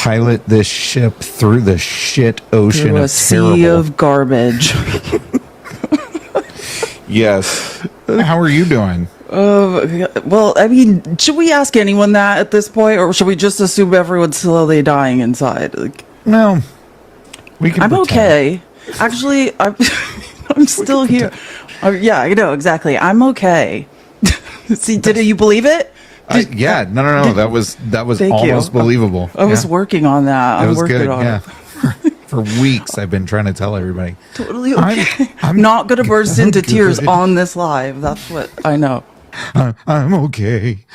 pilot this ship through the shit ocean through a of sea of garbage. Yes. How are you doing? Well, I mean, should we ask anyone that at this point, or should we just assume everyone's slowly dying inside? Like, No, we can. I'm pretend. okay. Actually, I'm still here. Yeah, I know exactly. I'm okay. See, did you believe it? Yeah, no. That was almost believable. I was working on that. It I'm was working good. on Yeah. it. For weeks, I've been trying to tell everybody. Totally okay. I'm not going to burst I'm into good. tears on this live. That's what I know. I'm okay.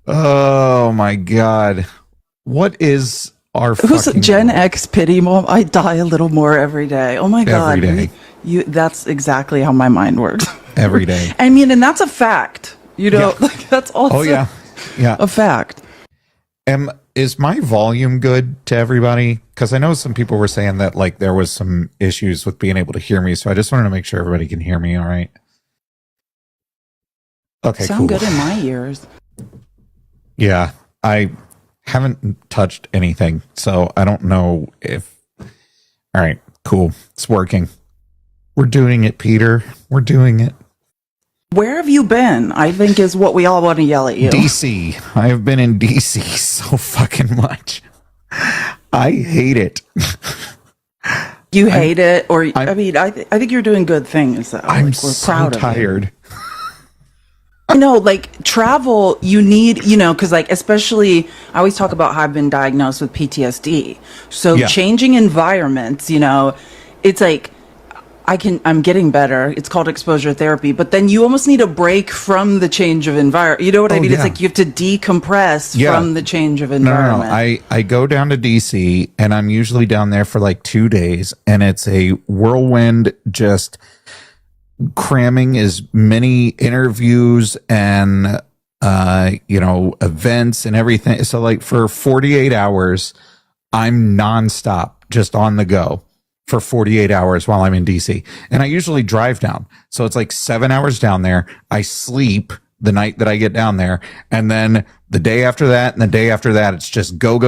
Oh my God. What is our Who's fucking Gen X pity mom? I die a little more every day. Oh my God. Every day. That's exactly how my mind works. Every day. I mean, and that's a fact. You know, Yeah. like, that's also a fact. Is my volume good to everybody? Because I know some people were saying that like there was some issues with being able to hear me, so I just wanted to make sure everybody can hear me. All right. Okay. Sound cool. good in my ears. Yeah, I haven't touched anything, so I don't know if. All right, cool. It's working. We're doing it, Peter. We're doing it. Where have you been? I think is what we all want to yell at you. DC. I have been in DC so fucking much. I hate it. You hate it, or I mean, I think you're doing good things. Though. I'm like, we're so proud of tired. you. I know, like travel, you need, because like, especially, I always talk about how I've been diagnosed with PTSD. So changing environments, it's like, I'm getting better. It's called exposure therapy, but then you almost need a break from the change of environment. You know what I mean? Yeah. It's like you have to decompress from the change of environment. No. I go down to DC and I'm usually down there for like 2 days and it's a whirlwind, just cramming as many interviews and, events and everything. So like for 48 hours, I'm nonstop, just on the go for 48 hours while I'm in DC. And I usually drive down. So it's like 7 hours down there. I sleep the night that I get down there. And then the day after that and the day after that, it's just go. And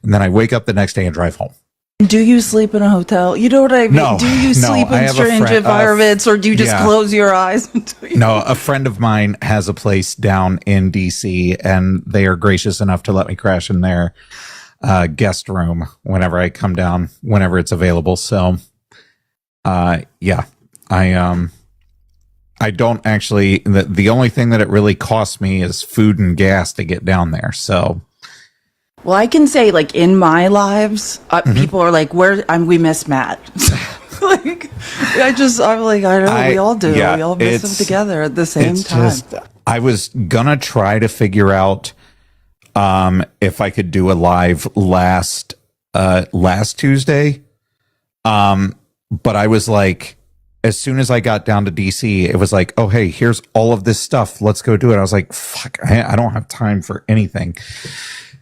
then I wake up the next day and drive home. Do you sleep in a hotel? You know what I mean? No, do you sleep in strange environments or do you just close your eyes? No, a friend of mine has a place down in DC and they are gracious enough to let me crash in their guest room whenever I come down, whenever it's available. So, I don't actually, the only thing that it really costs me is food and gas to get down there. So, well, I can say like in my lives, people are like, we miss Matt. Like, I'm like, I know we all do. We all miss him together at the same time. I was gonna try to figure out if I could do a live last Tuesday. But I was like, as soon as I got down to DC, it was like, oh, hey, here's all of this stuff. Let's go do it. I was like, fuck, I don't have time for anything.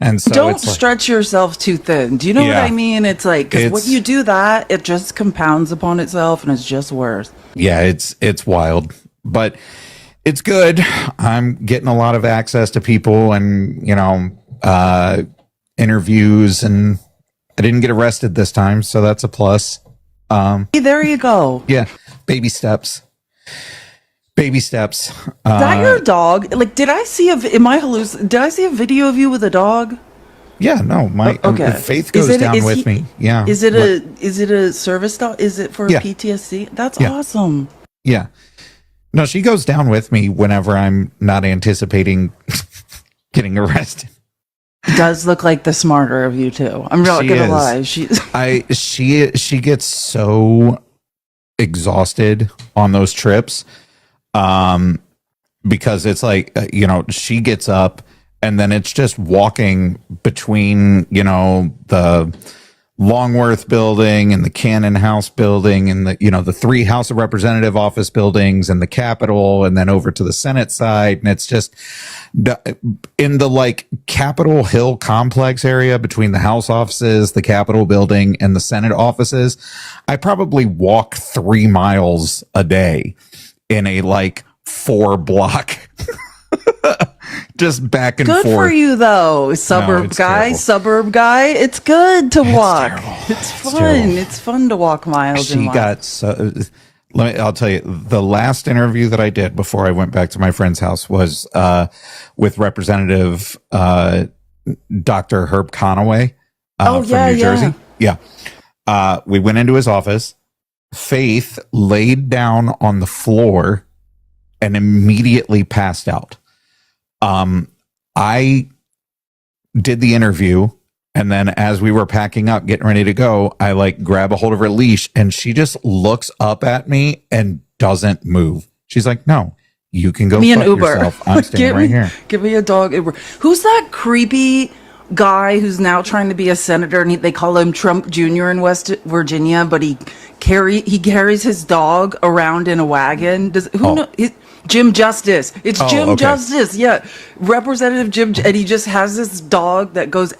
And so don't stretch yourself too thin. Do you know what I mean? It's like, because when you do that, it just compounds upon itself and it's just worse. Yeah, it's wild, but it's good. I'm getting a lot of access to people and, interviews, and I didn't get arrested this time. So that's a plus. There you go. Yeah. Baby steps. Is that your dog? Like, did I see a video of you with a dog? Yeah, no, Faith goes down with me. Yeah. Is it a service dog? Is it for PTSD? That's awesome. Yeah. No, she goes down with me whenever I'm not anticipating getting arrested. It does look like the smarter of you two. I'm not gonna lie. She gets so exhausted on those trips. Because it's like, she gets up and then it's just walking between, the Longworth building and the Cannon House building and the 3 House of Representative office buildings and the Capitol and then over to the Senate side. And it's just in the like Capitol Hill complex area between the House offices, the Capitol building and the Senate offices. I probably walk 3 miles a day in a like 4 block just back and good forth. For you though, suburb guy. It's good to walk. It's fun. It's fun to walk miles. She got so. I'll tell you, the last interview that I did before I went back to my friend's house was with Representative Dr. Herb Conaway from New Jersey. Yeah. We went into his office. Faith laid down on the floor and immediately passed out. I did the interview. And then as we were packing up, getting ready to go, I like grab a hold of her leash and she just looks up at me and doesn't move. She's like, no, you can go me fuck an Uber. Yourself. I'm standing right here. Give me a dog Uber. Who's that creepy guy who's now trying to be a senator and they call him Trump Jr. in West Virginia, but he carries his dog around in a wagon? Jim Justice. It's Jim Justice. Yeah. Representative Jim. And he just has this dog that goes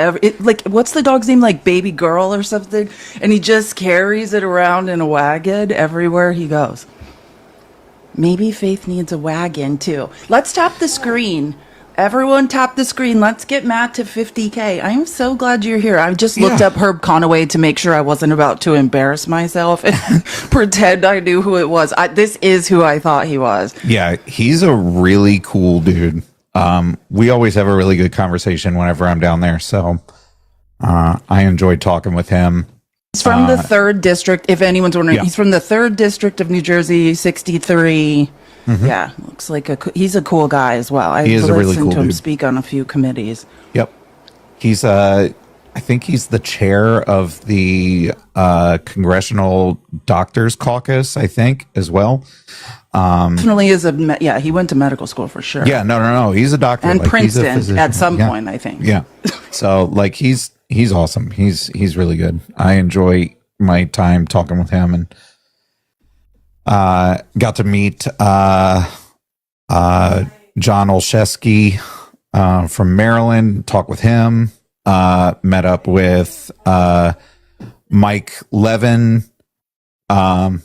what's the dog's name? Like Baby Girl or something. And he just carries it around in a wagon everywhere he goes. Maybe Faith needs a wagon too. Let's tap the screen. Everyone tap the screen. Let's get Matt to 50K. I'm so glad you're here. I just looked up Herb Conaway to make sure I wasn't about to embarrass myself and pretend I knew who it was. This is who I thought he was. Yeah, he's a really cool dude. We always have a really good conversation whenever I'm down there. So I enjoyed talking with him. He's from the 3rd District. If anyone's wondering, he's from the 3rd District of New Jersey, 63. Mm-hmm. Yeah, looks like he's a cool guy as well. I listened really cool to him dude. Speak on a few committees. Yep. He's I think he's the chair of the Congressional Doctors Caucus, I think, as well. Definitely is he went to medical school for sure. Yeah, no. He's a doctor. And Princeton at some point, I think. Yeah. So like he's awesome. He's really good. I enjoy my time talking with him and got to meet John Olszewski from Maryland, talk with him, met up with Mike Levin from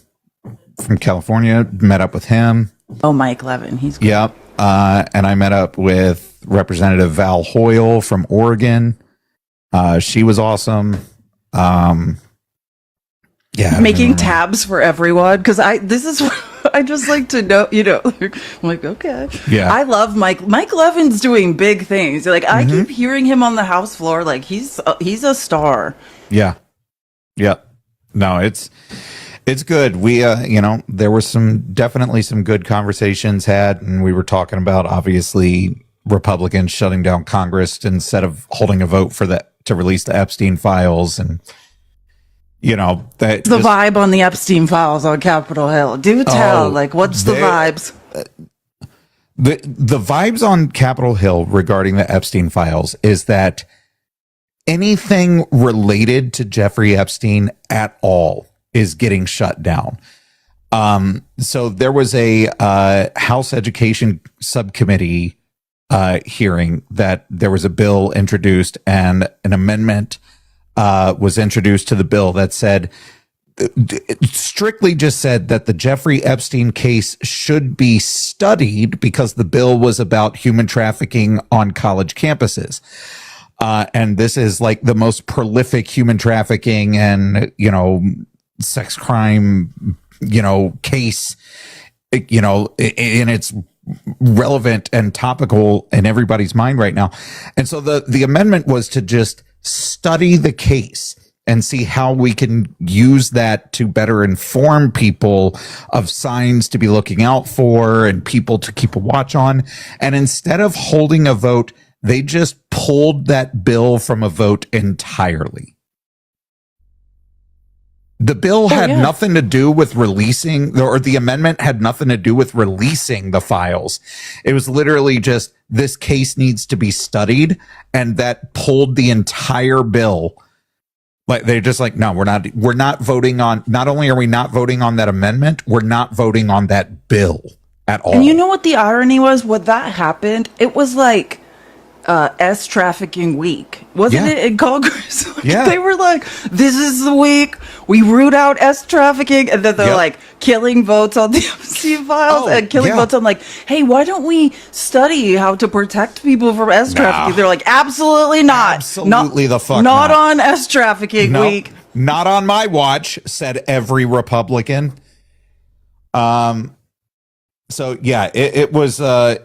California, met up with him. Oh, Mike Levin, he's good. Yep. And I met up with Representative Val Hoyle from Oregon. She was awesome. Yeah, making tabs for everyone because I just like to know, I'm like, okay. Yeah. I love Mike. Mike Levin's doing big things. Like I keep hearing him on the House floor. Like he's a star. Yeah. Yep. No, it's good. We, there were definitely some good conversations had, and we were talking about obviously Republicans shutting down Congress instead of holding a vote to release the Epstein files and, the vibe on the Epstein files on Capitol Hill. Do tell, what's the vibes? The vibes on Capitol Hill regarding the Epstein files is that anything related to Jeffrey Epstein at all is getting shut down. So there was a House Education Subcommittee hearing that there was a bill introduced and an amendment was introduced to the bill that strictly just said that the Jeffrey Epstein case should be studied because the bill was about human trafficking on college campuses. And this is like the most prolific human trafficking and, sex crime, case, and it's relevant and topical in everybody's mind right now. And so the amendment was to just study the case and see how we can use that to better inform people of signs to be looking out for and people to keep a watch on. And instead of holding a vote, they just pulled that bill from a vote entirely. The bill had nothing to do with releasing, or the amendment had nothing to do with releasing the files. It was literally just, this case needs to be studied, and that pulled the entire bill. Like, they're just like, no, we're not voting on, not only are we not voting on that amendment, we're not voting on that bill at all. And you know what the irony was? When that happened, it was like, S trafficking week, wasn't it, in Congress? Yeah. They were like, this is the week we root out S trafficking, and then they're like killing votes on the MC files and killing votes on like, hey, why don't we study how to protect people from S trafficking? They're like, absolutely not. Absolutely the fuck not on S trafficking week. Not on my watch, said every Republican. So yeah, it was the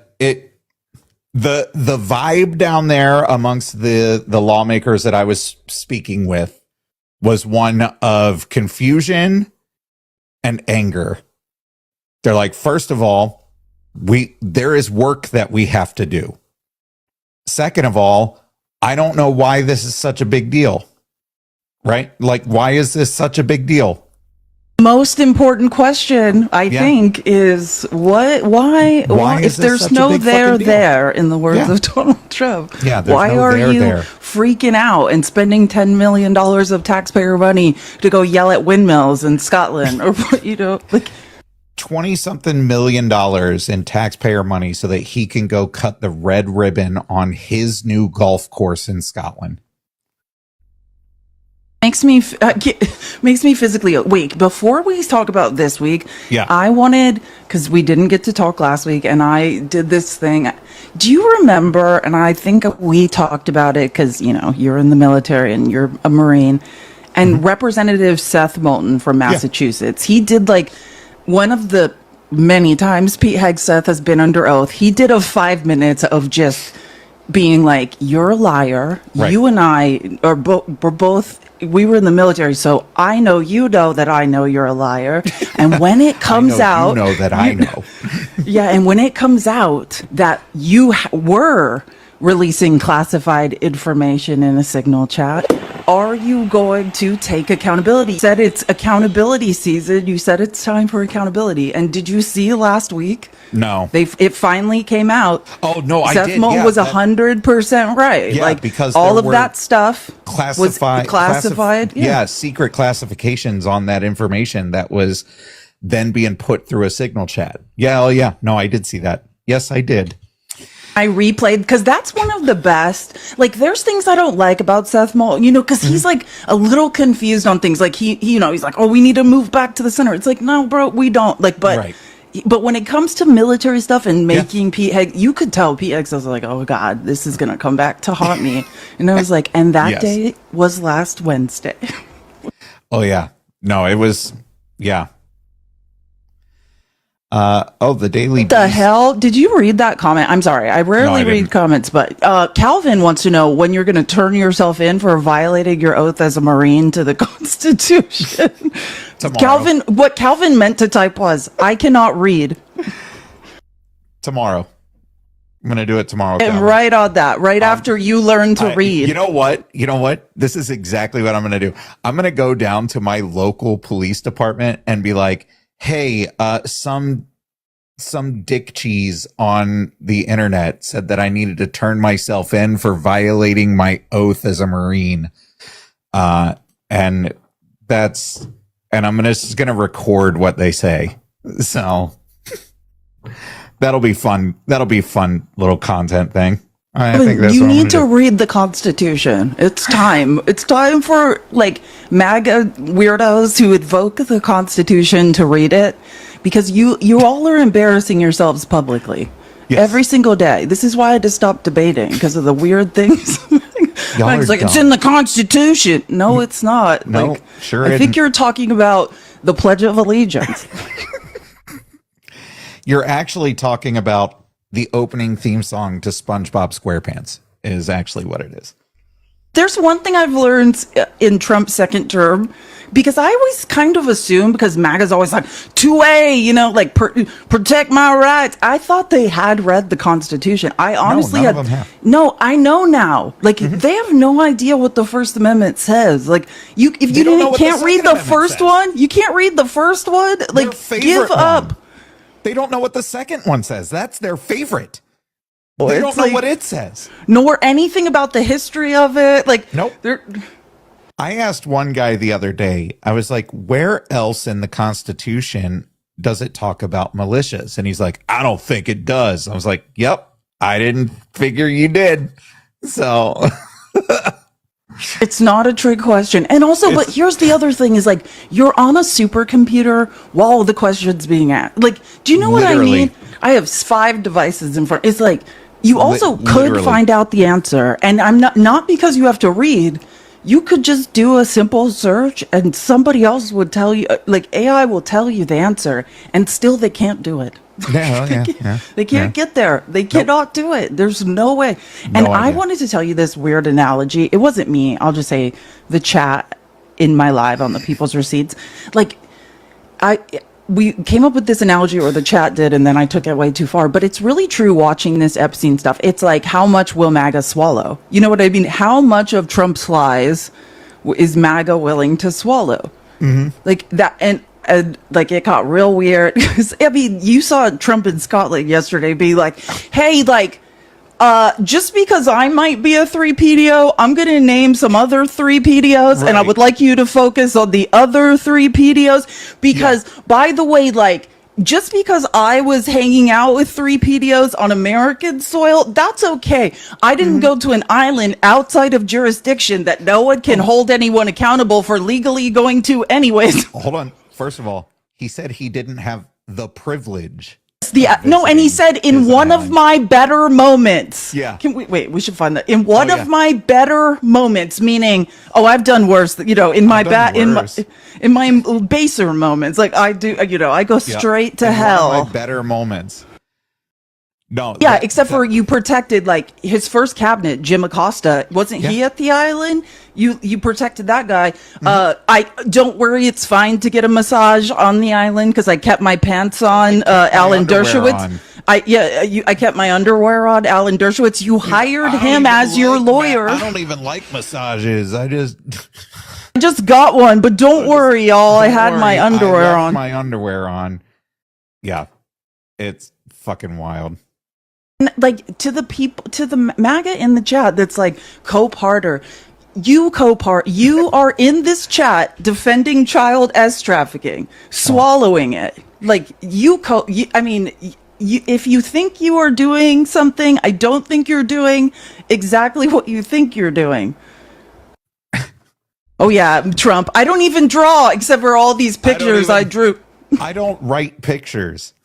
vibe down there amongst the lawmakers that I was speaking with was one of confusion and anger. They're like, first of all, there is work that we have to do. Second of all, I don't know why this is such a big deal. Right? Like, why is this such a big deal? Most important question, I think, is why if there's no there, in the words of Donald Trump, why are you freaking out and spending $10 million of taxpayer money to go yell at windmills in Scotland or, like 20-something million in taxpayer money so that he can go cut the red ribbon on his new golf course in Scotland. Makes me physically awake. Before we talk about this week, I wanted, because we didn't get to talk last week, and I did this thing. Do you remember, and I think we talked about it because, you're in the military and you're a Marine, and Representative Seth Moulton from Massachusetts, he did like one of the many times Pete Hegseth has been under oath, he did 5 minutes of just being like, you're a liar. Right. You and I are we were in the military, so I know that I know you're a liar. And when it comes out, you know that I know. And when it comes out that you were releasing classified information in a Signal chat, are you going to take accountability? You said it's accountability season. You said it's time for accountability. And did you see last week? No. It finally came out. Oh, no, I did. Seth Moulton was 100% right. Yeah, because all of that stuff was classified. Secret classifications on that information that was then being put through a Signal chat. Yeah, no, I did see that. Yes, I did. I replayed because that's one of the best. Like, there's things I don't like about Seth Moulton, because he's like a little confused on things. Like he's like, oh, we need to move back to the center. It's like, no, bro, we don't. Like, but when it comes to military stuff and making Pete Hegg, you could tell Pete Hegg was like, oh God, this is gonna come back to haunt me. And I was like, and that day was last Wednesday. Oh yeah, no, it was the Daily Beast. The hell? Did you read that comment? I'm sorry. I rarely read comments, but Calvin wants to know when you're going to turn yourself in for violating your oath as a Marine to the Constitution. What Calvin meant to type was, I cannot read. Tomorrow. I'm going to do it tomorrow. And Calvin. right on that, after you learn to read. You know what? This is exactly what I'm going to do. I'm going to go down to my local police department and be like, hey, some dick cheese on the internet said that I needed to turn myself in for violating my oath as a Marine. And I'm just going to record what they say. So that'll be fun. That'll be a fun little content thing. I think that's you need to read the Constitution. It's time. It's time for like MAGA weirdos who invoke the Constitution to read it, because you all are embarrassing yourselves publicly every single day. This is why I had to stop debating, because of the weird things. It's like, it's in the Constitution. No, it's not. No, like, sure. I think you're talking about the Pledge of Allegiance. You're actually talking about the opening theme song to SpongeBob SquarePants is actually what it is. There's one thing I've learned in Trump's second term, because I always kind of assume, because MAGA's always like, 2A, like protect my rights. I thought they had read the Constitution. I honestly none of them have. No, I know now. Like, they have no idea what the First Amendment says. Like, if you can't read the first one, you can't read the first one. Like, give up. They don't know what the second one says. That's their favorite. They don't know what it says. Nor anything about the history of it. Like, nope. I asked one guy the other day, I was like, where else in the Constitution does it talk about militias? And he's like, I don't think it does. I was like, yep, I didn't figure you did. So it's not a trick question. And also, but here's the other thing is like, you're on a supercomputer while the question's being asked. Like, do you know what I mean? I have 5 devices in front. It's like, you also could find out the answer. And I'm not because you have to read. You could just do a simple search and somebody else would tell you, like AI will tell you the answer, and still they can't do it. Yeah. They can't get there. They cannot do it. There's no way. And I wanted to tell you this weird analogy. It wasn't me. I'll just say the chat in my live on the People's Receipts. Like, we came up with this analogy, or the chat did, and then I took it way too far. But it's really true watching this Epstein stuff. It's like, how much will MAGA swallow? You know what I mean? How much of Trump's lies is MAGA willing to swallow? Mm-hmm. Like that, and like it got real weird. I mean, you saw Trump in Scotland yesterday be like, hey, like, just because I might be a 3PDO, I'm going to name some other 3PDOs, and I would like you to focus on the other 3PDOs, because, by the way, like, just because I was hanging out with 3PDOs on American soil, that's okay. I didn't go to an island outside of jurisdiction that no one can hold anyone accountable for legally going to anyways. Hold on. First of all, he said he didn't have the privilege. No, and he said in one of my better moments. Yeah. Can we wait? We should find that. In one of my better moments, meaning, I've done worse. You know, in my in my baser moments, like I do. You know, I go straight to hell. One of my better moments. No. Yeah, except for you protected like his first cabinet, Jim Acosta. Wasn't he at the island? You protected that guy. I don't worry, it's fine to get a massage on the island because I kept my pants on. Alan Dershowitz. I kept my underwear on. Alan Dershowitz. You hired him as your lawyer. I don't even like massages. I just got one, but don't worry, y'all. I had my underwear on. My underwear on. Yeah, it's fucking wild. Like to the MAGA in the chat that's like, Cope harder. You are in this chat defending child S trafficking, swallowing it. Like if you think you are doing something, I don't think you're doing exactly what you think you're doing. Oh yeah, Trump. I don't even draw except for all these pictures I drew. I don't write pictures.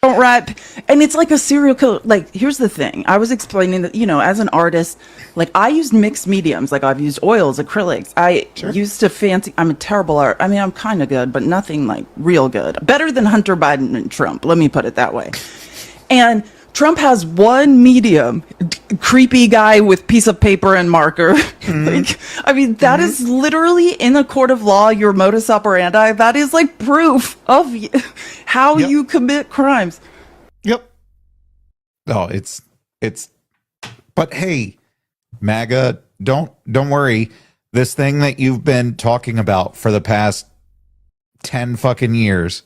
Don't write, and it's like a serial killer. Like, here's the thing. I was explaining that, you know, as an artist, like I used mixed mediums. Like I've used oils, acrylics. I used to fancy. I'm a terrible art. I mean, I'm kind of good, but nothing like real good. Better than Hunter Biden and Trump. Let me put it that way. And Trump has one medium, creepy guy with piece of paper and marker. Like, I mean, that is literally in a court of law, your modus operandi. That is like proof of how you commit crimes. Yep. No, it's, but hey, MAGA, don't worry. This thing that you've been talking about for the past 10 fucking years,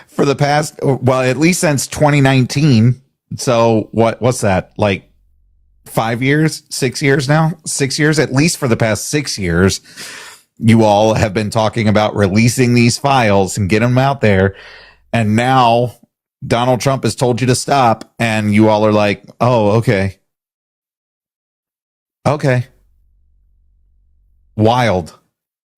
for the past, well, at least since 2019. So what's that? Like 5 years, 6 years now? 6 years, at least for the past 6 years, you all have been talking about releasing these files and get them out there. And now Donald Trump has told you to stop. And you all are like, oh, okay. Okay. Wild.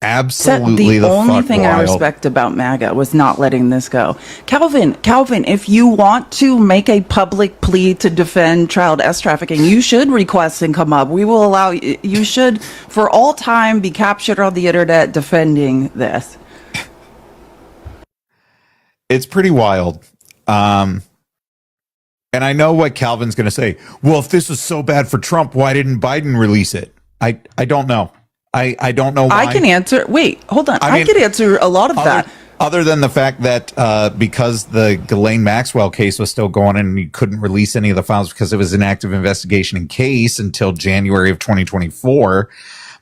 Absolutely. The only thing I respect about MAGA was not letting this go. Calvin, if you want to make a public plea to defend child S trafficking, you should request and come up. We will allow you. You should, for all time, be captured on the internet defending this. It's pretty wild. And I know what Calvin's going to say. Well, if this was so bad for Trump, why didn't Biden release it? I don't know. I don't know why. I can answer. Wait, hold on. I can answer a lot of that. Other than the fact that because the Ghislaine Maxwell case was still going and you couldn't release any of the files because it was an active investigation and case until January of 2024.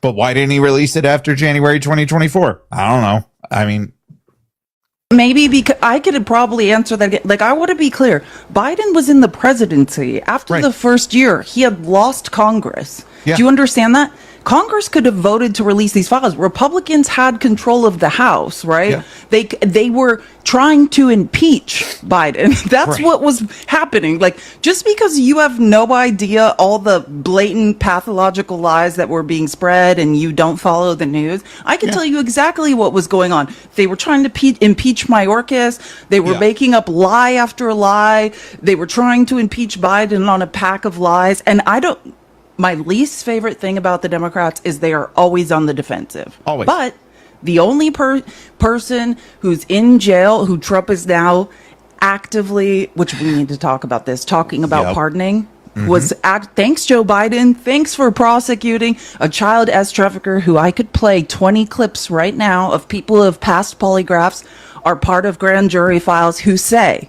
But why didn't he release it after January 2024? I don't know. I mean, maybe because I could probably answer that. Like, I want to be clear. Biden was in the presidency after the first year. He had lost Congress. Yeah. Do you understand that? Congress could have voted to release these files. Republicans had control of the House, right? Yeah. They were trying to impeach Biden. That's what was happening. Like, just because you have no idea all the blatant pathological lies that were being spread and you don't follow the news, I can tell you exactly what was going on. They were trying to impeach Mayorkas. They were making up lie after lie. They were trying to impeach Biden on a pack of lies. And my least favorite thing about the Democrats is they are always on the defensive. Always. But the only person who's in jail, who Trump is now actively, which we need to talk about this, talking about pardoning, was thanks Joe Biden, thanks for prosecuting a child S trafficker who I could play 20 clips right now of people who have passed polygraphs, are part of grand jury files, who say,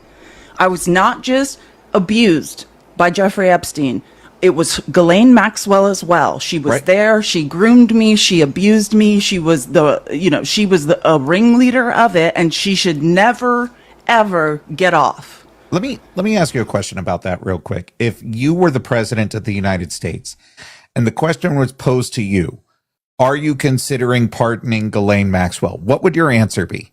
I was not just abused by Jeffrey Epstein. It was Ghislaine Maxwell as well. She was there. She groomed me. She abused me. She was a ringleader of it, and she should never, ever get off. Let me ask you a question about that real quick. If you were the president of the United States and the question was posed to you, are you considering pardoning Ghislaine Maxwell? What would your answer be?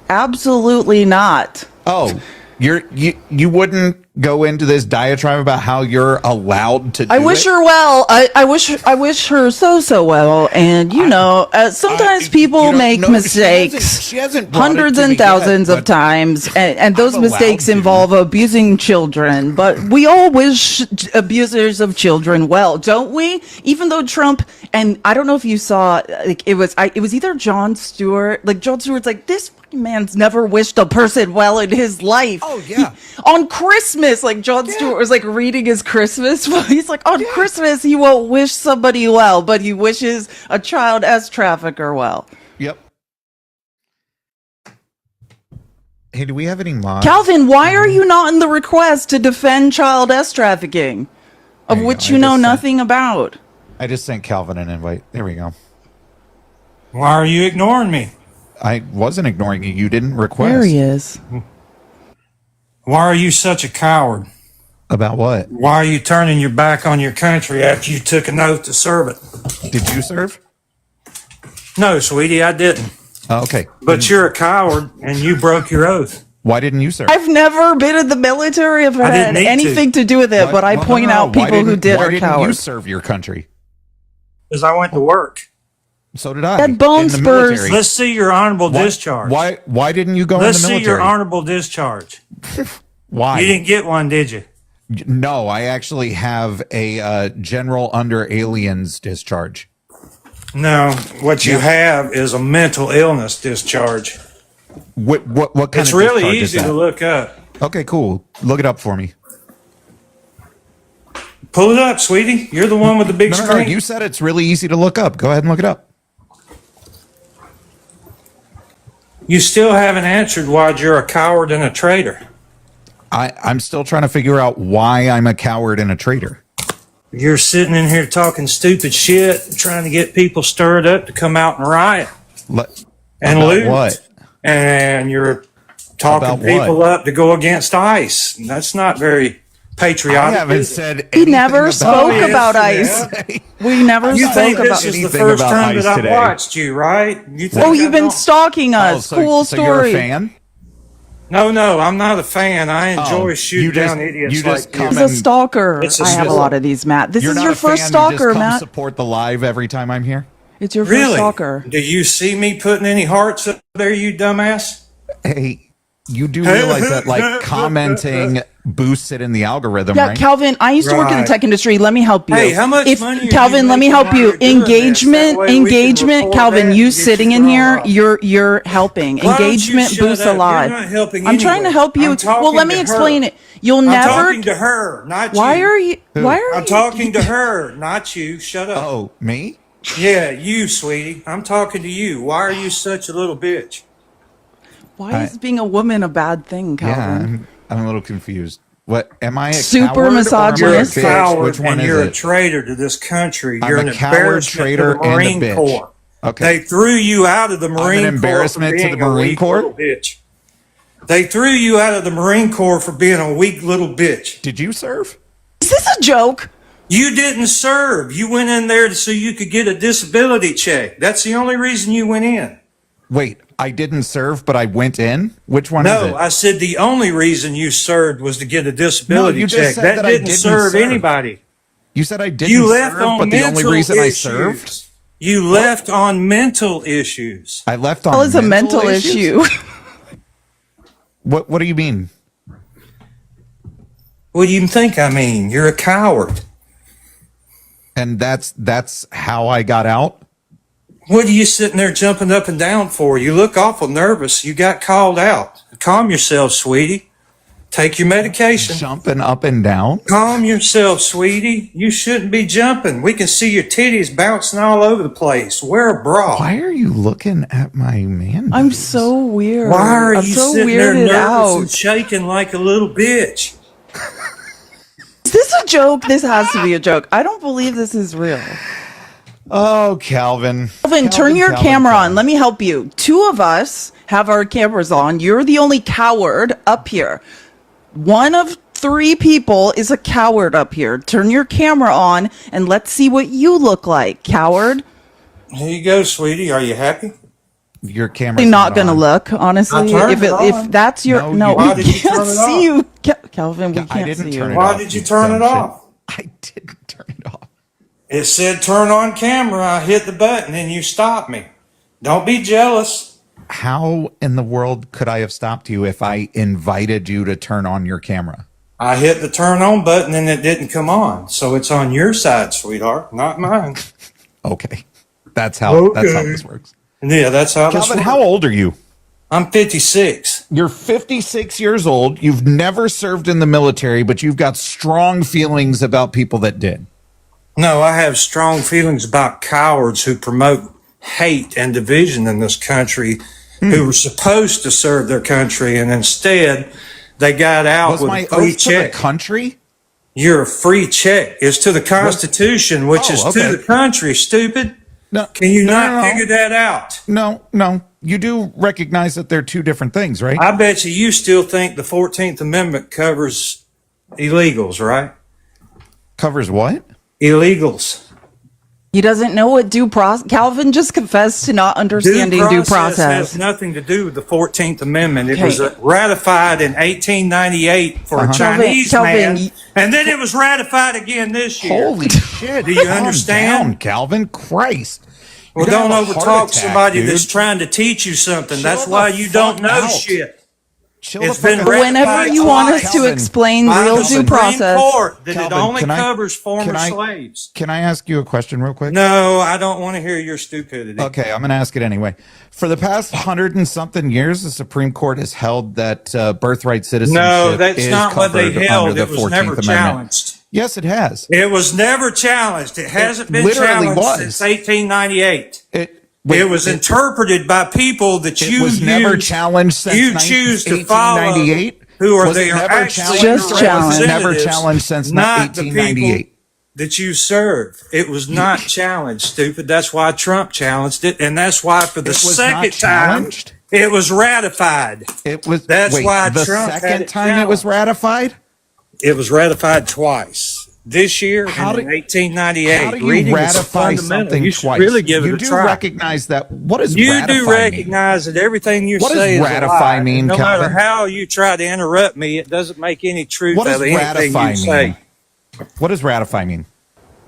Absolutely not. Oh, you wouldn't go into this diatribe about how you're allowed to do I wish it? her well. I wish her so well. And sometimes people make mistakes. She hasn't brought hundreds it to and me thousands yet, of times, and those I'm mistakes allowed to. involve abusing children. But we all wish abusers of children well, don't we? Even though Trump, and I don't know if you saw, like, it was either Jon Stewart. Like, Jon Stewart's like, this fucking man's never wished a person well in his life. Oh yeah. On Christmas, like Jon Stewart was like reading his Christmas. He's like, on Christmas, he won't wish somebody well, but he wishes a child S trafficker well. Yep. Hey, do we have any mods? Calvin, why are you not in the request to defend child S trafficking, of which you know nothing about? I just sent Calvin an invite. There we go. Why are you ignoring me? I wasn't ignoring you. You didn't request. There he is. Why are you such a coward? About what? Why are you turning your back on your country after you took an oath to serve it? Did you serve? No, sweetie, I didn't. Oh, okay. But you're a coward and you broke your oath. Why didn't you serve? I've never been in the military. I've had anything to do with it, but I point out people who did are cowards. Why didn't you serve your country? Because I went to work. So did I. Had bone in the spurs. military. Let's see your honorable discharge. Why didn't you go Let's in the military? see your honorable discharge. Why? You didn't get one, did you? No, I actually have a general under aliens discharge. No, what you have is a mental illness discharge. What kind It's of really discharge is easy that? to look up. Okay, cool. Look it up for me. Pull it up, sweetie. You're the one with the big No, screen. you said it's really easy to look up. Go ahead and look it up. You still haven't answered why you're a coward and a traitor. I'm still trying to figure out why I'm a coward and a traitor. You're sitting in here talking stupid shit, trying to get people stirred up to come out and riot and about loot. What? And you're talking About people what? up to go against ICE. And that's not very patriotic. I haven't is it? said He anything never about spoke it. about ICE. We never You think spoke about this is the anything first about time ICE that I've today. watched you, right? You think Oh, you've I been don't- stalking us. Cool so story. you're a fan? No, I'm not a fan. I enjoy shooting you just- down idiots you just like come you. He's and- a stalker. It's a I have a stalker. lot of these, Matt. This You're is not your a fan, first you stalker, just come Matt. support the live every time I'm here? It's your first Really? stalker. Do you see me putting any hearts up there, you dumbass? Hey, you do realize that like commenting boosts it in the algorithm, Yeah, right? Calvin, I used to work in the Right. tech industry. Let me help you. Hey, how much money are you Calvin, let me making help while you. you're doing this? That Engagement, way we can engagement. record Calvin, that you and get sitting you in thrown here, off. you're helping. Why don't you Engagement shut boosts a up? lot. You're not helping I'm trying to anyway. help you. I'm talking Well, let me to explain her. it. You'll I'm never. talking to her, not Why you. are you? Why are I'm you? talking to her, not you. Shut up. Oh, me? Yeah, you, sweetie. I'm talking to you. Why are you such a little bitch? Why is being a woman a bad thing, Yeah, Calvin? I'm a little confused. What am I? A Super coward or am I a misogynist. bitch? Coward, Which one and is you're a it? traitor to this country. I'm You're a an coward, embarrassment traitor, to the and a Marine bitch. Corps. Okay. They threw you out of the Marine Corps embarrassment for to being the a Marine weak Corps? little bitch. They threw you out of the Marine Corps for being a weak little bitch. Did you serve? Is this a joke? You didn't serve. You went in there so you could get a disability check. That's the only reason you went in. Wait, I didn't serve, but I went in? Which one is it? No, I said the only reason you served was to get a disability you just check. said that I didn't didn't serve serve. anybody. You said I didn't You left serve, on but the mental only reason issues. I served? You left on mental issues. I left on Well, it's a mental issues? issue. What do you mean? What do you think I mean? You're a coward. And that's how I got out? What are you sitting there jumping up and down for? You look awful nervous. You got called out. Calm yourself, sweetie. Take your medication. Jumping up and down? Calm yourself, sweetie. You shouldn't be jumping. We can see your titties bouncing all over the place. Wear a bra. Why are you looking at my man? I'm so weird. Why are I'm you so sitting there weirded nervous out. and shaking like a little bitch? Is this a joke? This has to be a joke. I don't believe this is real. Oh, Calvin. Calvin, turn your camera on. Let me help you. Two of us have our cameras on. You're the only coward up here. One of three people is a coward up here. Turn your camera on and let's see what you look like, coward. Here you go, sweetie. Are you happy? Your camera's I'm not going to on. look, honestly. If that's your... No, Why we did you turn can't it see off? you. Calvin, we I can't didn't see turn you. it Why off, did you you turn dumb it off? I didn't turn it off. It said turn on camera. I hit the button and you stopped me. Don't be jealous. How in the world could I have stopped you if I invited you to turn on your camera? I hit the turn on button and it didn't come on. So it's on your side, sweetheart, not mine. Okay. That's how this works. Yeah, that's how this Calvin, works. how old are you? I'm 56. You're 56 years old. You've never served in the military, but you've got strong feelings about people that did. No, I have strong feelings about cowards who promote hate and division in this country, who were supposed to serve their country, and instead they got out Was with my a free oath to the check. country? You're a free check. It's to the Constitution, which is okay. to the country, stupid. No. Can you No, not no, no. figure that out? No. You do recognize that they're two different things, right? I bet you still think the 14th Amendment covers illegals, right? Covers what? Illegals. He doesn't know what due process... Calvin just confessed to not understanding due process. has nothing to do with the 14th Amendment. It Okay. was ratified in 1898 for a Chinese Calvin, man, and then it was ratified again this year. Holy shit. Do you Calm understand? down, Calvin. Christ. Well, You're gonna don't have a heart overtalk attack, somebody dude. that's trying to teach you something. Chill That's the why you don't fuck know out. shit. Chill It's the fuck been out. ratified Whenever you want us to Calvin, explain by real the due Supreme process... Court that Calvin, it only can I- covers former can I- slaves. Can I ask you a question real quick? No, I don't want to hear your stupidity. Okay, I'm going to ask it anyway. For the past 100 and something years, the Supreme Court has held that birthright citizenship No, that's is not what they covered held. under It the was 14th never Amendment. challenged. Yes, it has. It was never challenged. It hasn't been literally challenged was. since 1898. Wait, It was interpreted by people that It you was never use- challenged since you choose to follow 1898. who are Was it they are never actually challenged? Just your challenged. Never representatives, challenged since not the people 1898. that you serve. It was not challenged, stupid. That's why Trump challenged it, and that's why for the It was second not time challenged? it was ratified. It was. That's wait, why the Trump had second it time it was challenged. ratified. It was ratified twice. This year How and do- in 1898. How do Reading you is ratify fundamental. something You should twice? really give you it a do try. recognize that. What does You ratify do mean? recognize that everything you What say does is a ratify lie. mean, No Calvin? matter how you try to interrupt me, it doesn't make any truth What out does of anything ratify you say. mean? What does ratify mean?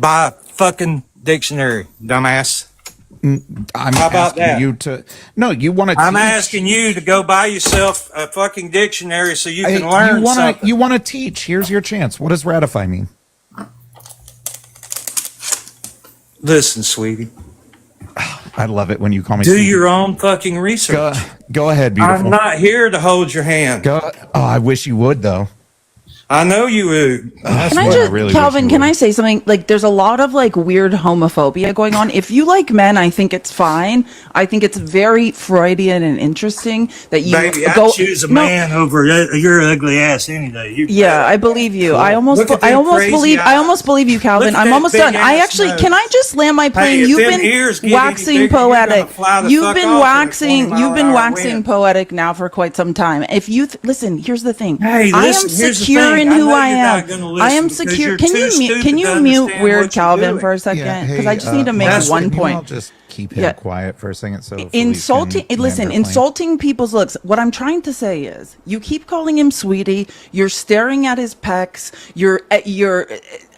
By a fucking dictionary, dumbass. I'm How about asking that? you to. No, you want to. I'm asking you to go buy yourself a fucking dictionary so you can learn something. You want to teach? Here's your chance. What does ratify mean? Listen, sweetie. I love it when you call me. Do sweetie. your own fucking research. Go ahead, beautiful. I'm not here to hold your hand. Go. Oh, I wish you would though. I know you would. That's Can I what just, really Calvin, wish you can would. I say something? Like, there's a lot of like weird homophobia going on. If you like men, I think it's fine. I think it's very Freudian and interesting that you Baby, go. I choose a No, man over your ugly ass any day. You Yeah, I believe you. I almost, Look at them crazy believe. I eyes. almost believe you, Calvin. Look at I'm that almost big done. I ass actually, nose. can I just land my plane? Hey, if You've them ears been get any waxing bigger, you're gonna poetic. fly the You've fuck been off in a waxing. 20 You've been mile an hour waxing wind. poetic now for quite some time. If you listen, here's the thing. Hey, I am listen, here's the secure in who I you're not am. gonna I listen am because secure. you're Can too you stupid can to you understand mute Weird what you're Calvin doing. for a second? Yeah, Because hey, I just need to make that's one can you all point. just keep him Yeah. quiet for a second? So Felice Insulting, can listen, land her plane? insulting people's looks. What I'm trying to say is, you keep calling him sweetie. You're staring at his pecs. You're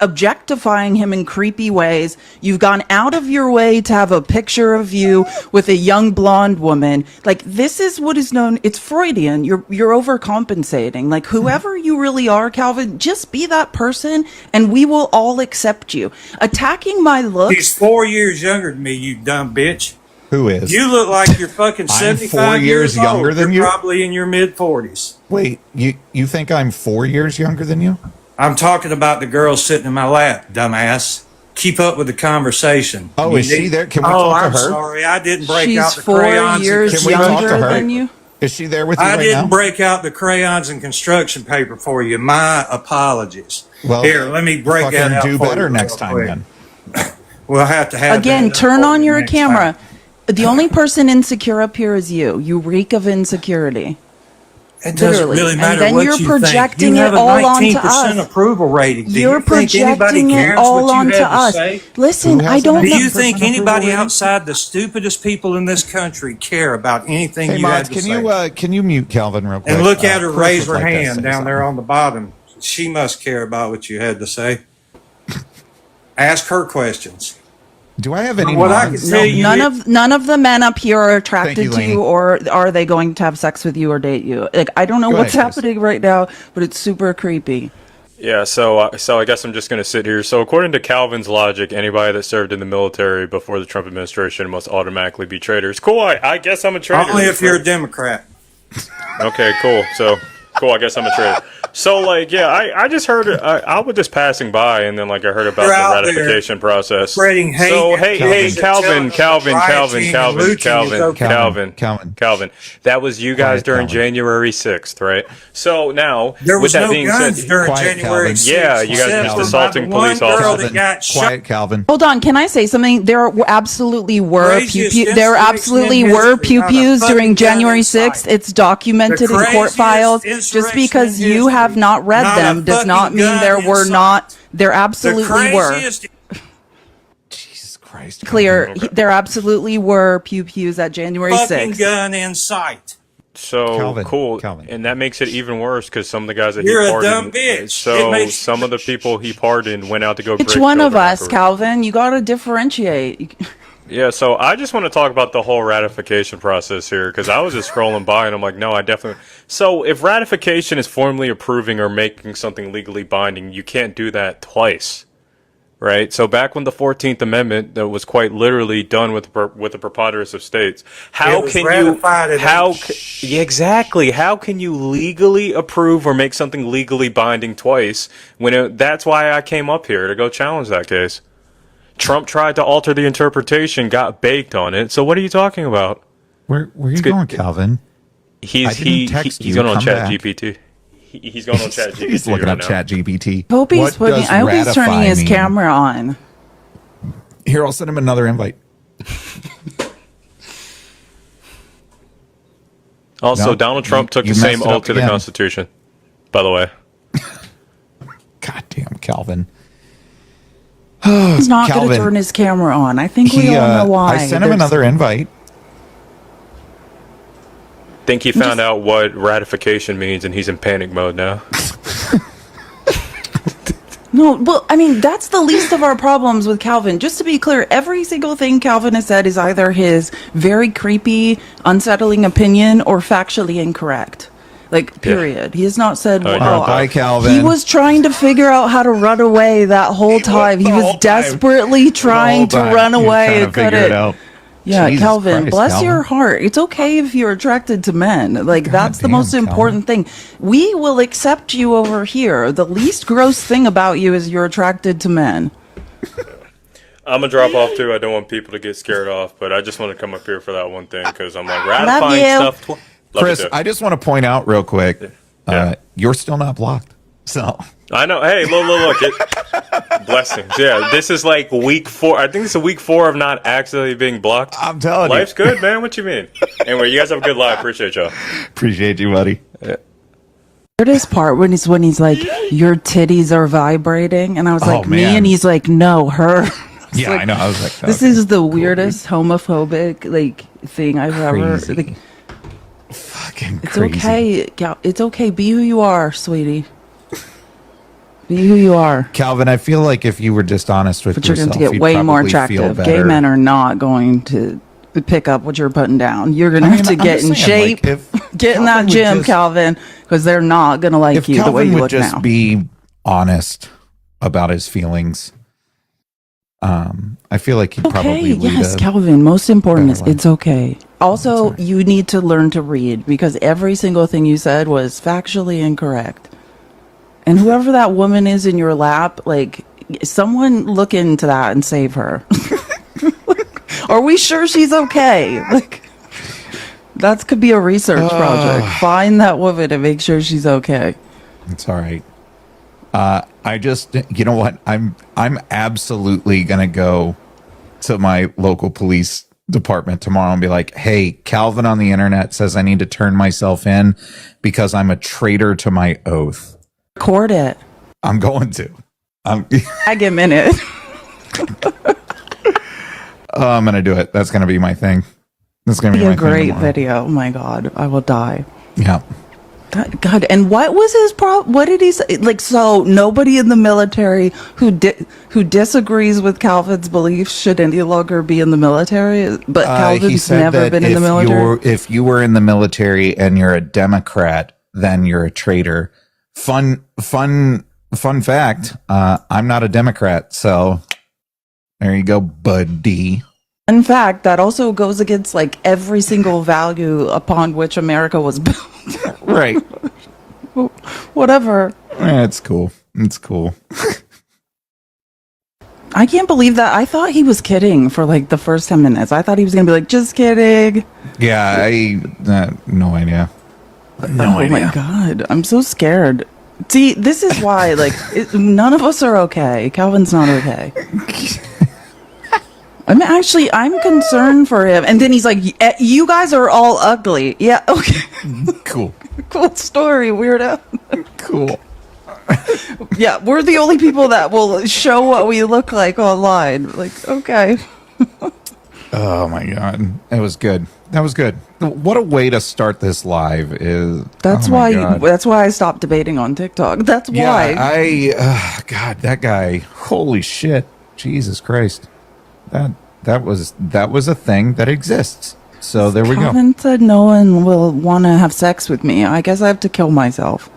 objectifying him in creepy ways. You've gone out of your way to have a picture of you with a young blonde woman. Like, this is what is known. It's Freudian. You're overcompensating. Like, whoever you really are, Calvin, just be that person, and we will all accept you. Attacking my looks. He's 4 years younger than me, you dumb bitch. Who is? You look like you're fucking I'm 75 4 years old. younger than You're you? probably in your mid-40s. Wait, you think I'm 4 years younger than you? I'm talking about the girl sitting in my lap, dumbass. Keep up with the conversation. Oh, You is she need- there? Can we Oh, talk to I'm her? sorry. I didn't break She's out the 4 crayons. years and Can we talk to younger her? than you. Is she there with you I right didn't now? break out the crayons and construction paper for you. My apologies. Well, Here, let me break that fucking out do for better you next real time quick. then. We'll have to have Again, that turn for on you your next camera. time. The only person insecure up here is you. You reek of insecurity. It doesn't Literally. really And matter then what you're you projecting think. You it have a all onto 19% us. approval rating. Do You're you think anybody projecting it cares all what you onto have to us. say? Listen, Who I has don't Do an know. you think 19% approval anybody rating? outside the stupidest people in this country care about anything Hey, you Mods, have to can say? can you mute Calvin real quick? And look at her Chris raise would her like to hand say down there something. on the bottom. She must care about what you had to say. Ask her questions. Do I have any What I mods? can tell you, None of the men up here are attracted you, to Lainey. you, or are they going to have sex with you or date you? Like, I don't know Go what's ahead, Chris. happening right now, but it's super creepy. Yeah, so I guess I'm just going to sit here. So according to Calvin's logic, anybody that served in the military before the Trump administration must automatically be traitors. Cool, I guess I'm a traitor. only if you're a Democrat. Okay, cool. So, cool, I guess I'm a traitor. So, like, yeah, I just heard, I was just passing by, and then, like, I heard about You're the out there ratification process. spreading hate So, and hey, telling Calvin, them Calvin, rioting and looting is okay. Calvin. That was you guys Quiet, during Calvin. January 6th, right? So, now, There was with that no being guns said, during Quiet, January Calvin. 6th. Yeah, you guys except just for assaulting the one police girl officers. that got shot. Quiet, Calvin. Hold on, can I say something? There absolutely were Craziest there insurrection absolutely in were history, not a pew-pews fucking during gun January in sight. 6th. It's documented The in court craziest files. Just insurrection because in you have history. not read Not a them does not fucking mean gun there in were sight. not. There The absolutely were. craziest Jesus Christ. Clear. Okay. There absolutely were pew-pews at January fucking 6th. gun in sight. So Calvin, cool, Calvin. and that makes it even worse because some of the guys that You're he a pardoned. dumb bitch. It So makes- some of the people he pardoned went out to go. Which break one of children us, afterwards. Calvin? You got to differentiate. Yeah, so I just want to talk about the whole ratification process here because I was just scrolling by and I'm like, no, I definitely. So if ratification is formally approving or making something legally binding, you can't do that twice. Right, so back when the 14th Amendment that was quite literally done with the preponderance of states, how It was can you? ratified at How eight. yeah, exactly? How can you legally approve or make something legally binding twice? That's why I came up here to go challenge that case. Trump tried to alter the interpretation, got baked on it. So what are you talking about? Where are you good. going, Calvin? I didn't text He's you. going on Come Chat back. GPT. He's going on Chat GPT. He's looking right up now. Chat GPT. I hope he's turning his mean? camera on. Here, I'll send him another invite. Also, No, Donald Trump took you the same messed it up oath to the again. Constitution, by the way. Goddamn, Calvin. He's not going to Calvin. turn his camera on. I think we all know why. I sent him There's- another invite. Think he found out what ratification means and he's in panic mode now. No, well, I mean, that's the least of our problems with Calvin. Just to be clear, every single thing Calvin has said is either his very creepy, unsettling opinion or factually incorrect. Like, period. He has not said, Oh, well, Bye, Calvin. he was trying to figure out how to run away that whole time. He the was whole time. desperately trying to run He was away trying and to figure couldn't. it out. Yeah, Jesus Calvin, Christ, bless Calvin. your heart. It's okay if you're attracted to men. Like, that's the damn, most Calvin. important thing. We will accept you over here. The least gross thing about you is you're attracted to men. I'm going to drop off too. I don't want people to get scared off, but I just want to come up here for that one thing because I'm like Love ratifying you. stuff. Love Chris, you too. I just want to point out real quick, Yeah. you're still not blocked. So I know. Hey, look. Blessings. Yeah, this is like week 4. I think this is week 4 of not accidentally being blocked. I'm telling Life's you. good, man. What you mean? Anyway, you guys have a good life. Appreciate y'all. Appreciate you, buddy. Yeah. Weirdest part when he's like, your titties are vibrating, and I was like, me, man. and he's like, no, her. Yeah, like, I know. I was like, this okay, is the cool, weirdest homophobic thing I've ever. Crazy. Fucking It's crazy. okay. It's okay. Be who you are, sweetie. Be who you are. Calvin, I feel like if you were just honest with But you're yourself, going to get you'd way more probably feel attractive. better. Gay men are not going to pick up what you're putting down. You're going to have to I'm get in just saying, shape, like, if get in that Calvin would gym, just- Calvin, because they're not going to like if you Calvin the way you would look just now. be honest about his feelings, I feel like he'd probably lead yes, a Calvin. Most important is better life. it's okay. Also, you need to learn to read because every single thing you said was factually incorrect. And whoever that woman is in your lap, someone look into that and save her. Are we sure she's okay? That could be a research project. Find that woman and make sure she's okay. It's all right. I just, you know what? I'm absolutely gonna go to my local police department tomorrow and be like, "Hey, Calvin on the internet says I need to turn myself in because I'm a traitor to my oath." Record it. I'm going to. Tag him in it. I'm gonna do it. That's gonna be my thing. That's gonna be Be my a great thing tomorrow. video. Oh my God, I will die. Yeah. God, and what was his problem? What did he say? So nobody in the military who disagrees with Calvin's beliefs should any longer be in the military. But He Calvin's said never that been in the military. if you were in the military and you're a Democrat, then you're a traitor. Fun fact. I'm not a Democrat, so there you go, buddy. In fact, that also goes against every single value upon which America was built. Right. Whatever. It's cool. It's cool. I can't believe that. I thought he was kidding for the first 10 minutes. I thought he was going to be like, just kidding. Yeah, no idea. No Oh my God. I'm so scared. See, this is why, none of us are okay. Calvin's not okay. I'm concerned for him. And then he's like, you guys are all ugly. Yeah, okay. Cool. Cool story, weirdo. Cool. Yeah, we're the only people that will show what we look like online. Okay. Oh my God. That was good. That was good. What a way to start this live is. That's oh my God. that's why I stopped debating on TikTok. That's why. God, that guy, holy shit. Jesus Christ. That was a thing that exists. So there we go. Calvin said no one will want to have sex with me. I guess I have to kill myself.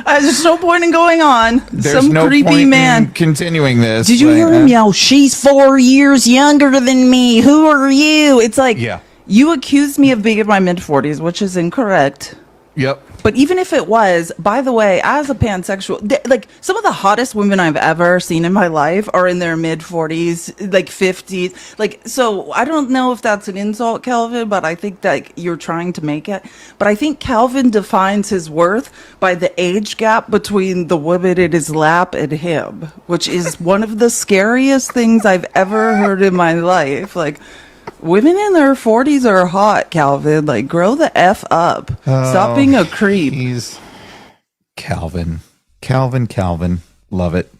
There's no point in going on. There's Some no creepy point man. in continuing this. Did you hear him yell, she's 4 years younger than me. Who are you? It's like, Yeah. you accused me of being in my mid-40s, which is incorrect. Yep. But even if it was, by the way, as a pansexual, some of the hottest women I've ever seen in my life are in their mid 40s, 50s. So I don't know if that's an insult, Calvin, but I think that you're trying to make it. But I think Calvin defines his worth by the age gap between the woman in his lap and him, which is one of the scariest things I've ever heard in my life. Women in their 40s are hot, Calvin. Grow the F up. Stop being a creep. He's Calvin. Love it.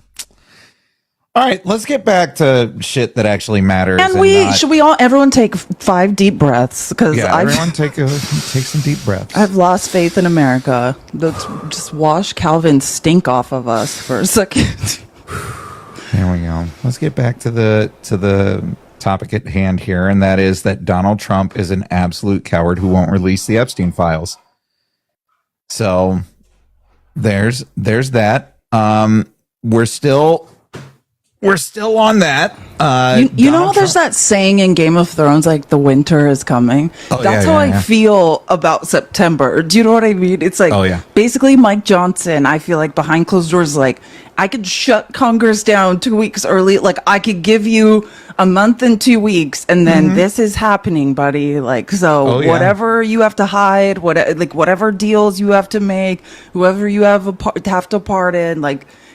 All right, let's get back to shit that actually matters. And should we everyone take 5 deep breaths? Because everyone take some deep breaths. I've lost faith in America. Let's just wash Calvin's stink off of us for a second. There we go. Let's get back to the topic at hand here, and that is that Donald Trump is an absolute coward who won't release the Epstein files. So there's that. We're still on that. You know, there's that saying in Game of Thrones, the winter is coming. That's how I feel about September. Do you know what I mean? It's basically Mike Johnson. I feel like behind closed doors, I could shut Congress down 2 weeks early. I could give you a month and 2 weeks, and then this is happening, buddy. Whatever you have to hide, whatever deals you have to make, whoever you have to pardon,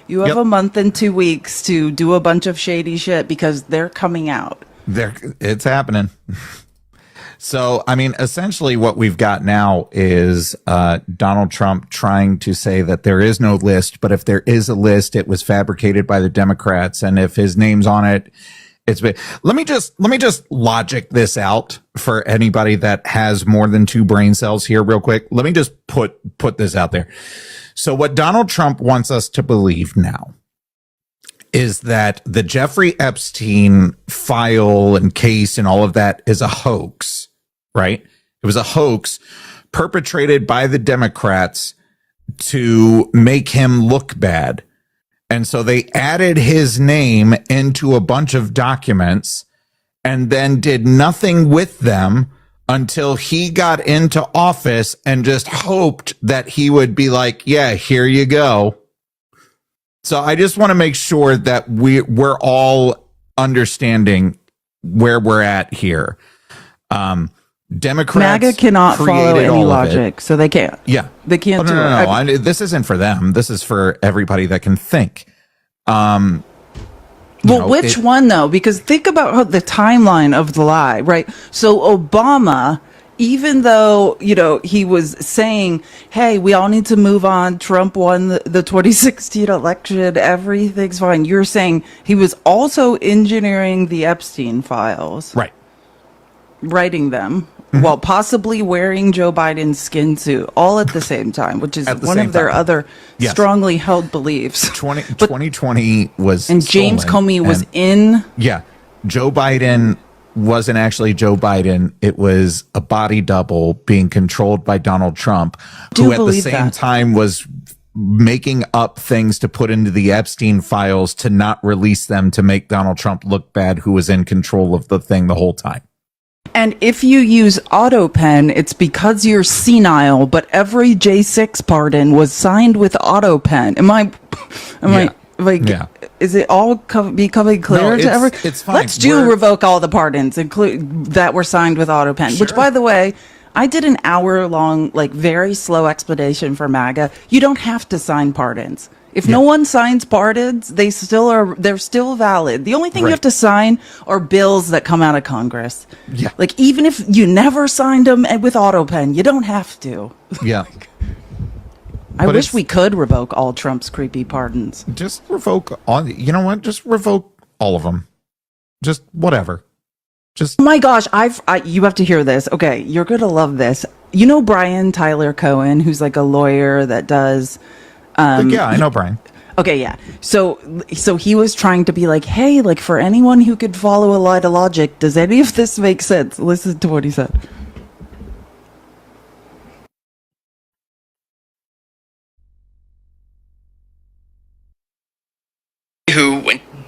you have a month and 2 weeks to do a bunch of shady shit because they're coming out. It's happening. So, I mean, essentially what we've got now is Donald Trump trying to say that there is no list, but if there is a list, it was fabricated by the Democrats. And if his name's on it, it's been. Let me just logic this out for anybody that has more than 2 brain cells here real quick. Let me just put this out there. So what Donald Trump wants us to believe now is that the Jeffrey Epstein file and case and all of that is a hoax, right? It was a hoax perpetrated by the Democrats to make him look bad. And so they added his name into a bunch of documents and then did nothing with them until he got into office and just hoped that he would be like, yeah, here you go. So I just want to make sure that we're all understanding where we're at here. Democrats, MAGA cannot follow any logic, so they can't. Yeah, they can't. No. This isn't for them. This is for everybody that can think. Which one though? Because think about the timeline of the lie, right? So Obama, even though, he was saying, hey, we all need to move on. Trump won the 2016 election. Everything's fine. You're saying he was also engineering the Epstein files. Right. Writing them while possibly wearing Joe Biden's skin suit all at the same time, which is one of their other strongly held beliefs. 2020 was and James Comey was in. Yeah. Joe Biden wasn't actually Joe Biden. It was a body double being controlled by Donald Trump, who at the same time was making up things to put into the Epstein files to not release them to make Donald Trump look bad, who was in control of the thing the whole time. And if you use AutoPen, it's because you're senile, but every J6 pardon was signed with AutoPen. Is it all becoming clear to everyone? It's fine. Let's revoke all the pardons, include that were signed with AutoPen, which, by the way, I did an hour-long, very slow explanation for MAGA. You don't have to sign pardons. If no one signs pardons, they're still valid. The only thing you have to sign are bills that come out of Congress. Yeah. Even if you never signed them with AutoPen, you don't have to. Yeah. I wish we could revoke all Trump's creepy pardons. Just revoke you know what? Just revoke all of them. Just whatever. Just. Oh my gosh, you have to hear this. Okay, you're going to love this. You know Brian Tyler Cohen, who's a lawyer that does. Yeah, I know Brian. Okay, yeah. So he was trying to be hey, for anyone who could follow a line of logic, does any of this make sense? Listen to what he said.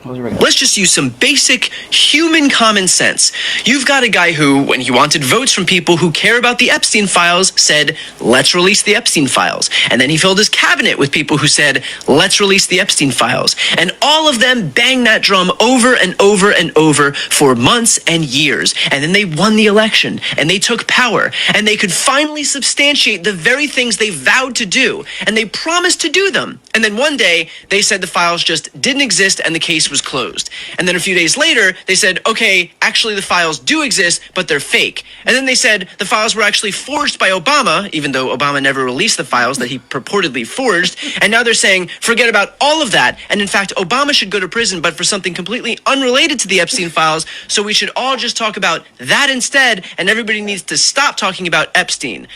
Let's just use some basic human common sense. You've got a guy who, when he wanted votes from people who care about the Epstein files, said, let's release the Epstein files. And then he filled his cabinet with people who said, let's release the Epstein files. And all of them banged that drum over and over and over for months and years. And then they won the election and they took power and they could finally substantiate the very things they vowed to do. And they promised to do them. And then one day they said the files just didn't exist and the case was closed. And then a few days later, they said, okay, actually the files do exist, but they're fake. And then they said the files were actually forged by Obama, even though Obama never released the files that he purportedly forged. And now they're saying, forget about all of that. And in fact, Obama should go to prison, but for something completely unrelated to the Epstein files. So we should all just talk about that instead. And everybody needs to stop talking about Epstein.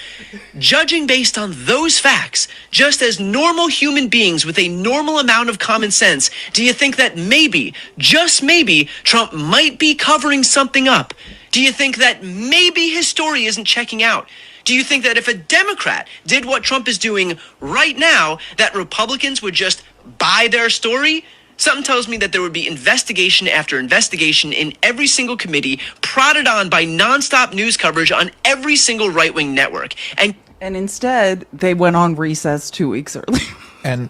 Judging based on those facts, just as normal human beings with a normal amount of common sense, do you think that maybe, just maybe, Trump might be covering something up? Do you think that maybe his story isn't checking out? Do you think that if a Democrat did what Trump is doing right now, that Republicans would just buy their story? Something tells me that there would be investigation after investigation in every single committee, prodded on by nonstop news coverage on every single right-wing network. And instead, they went on recess 2 weeks early. And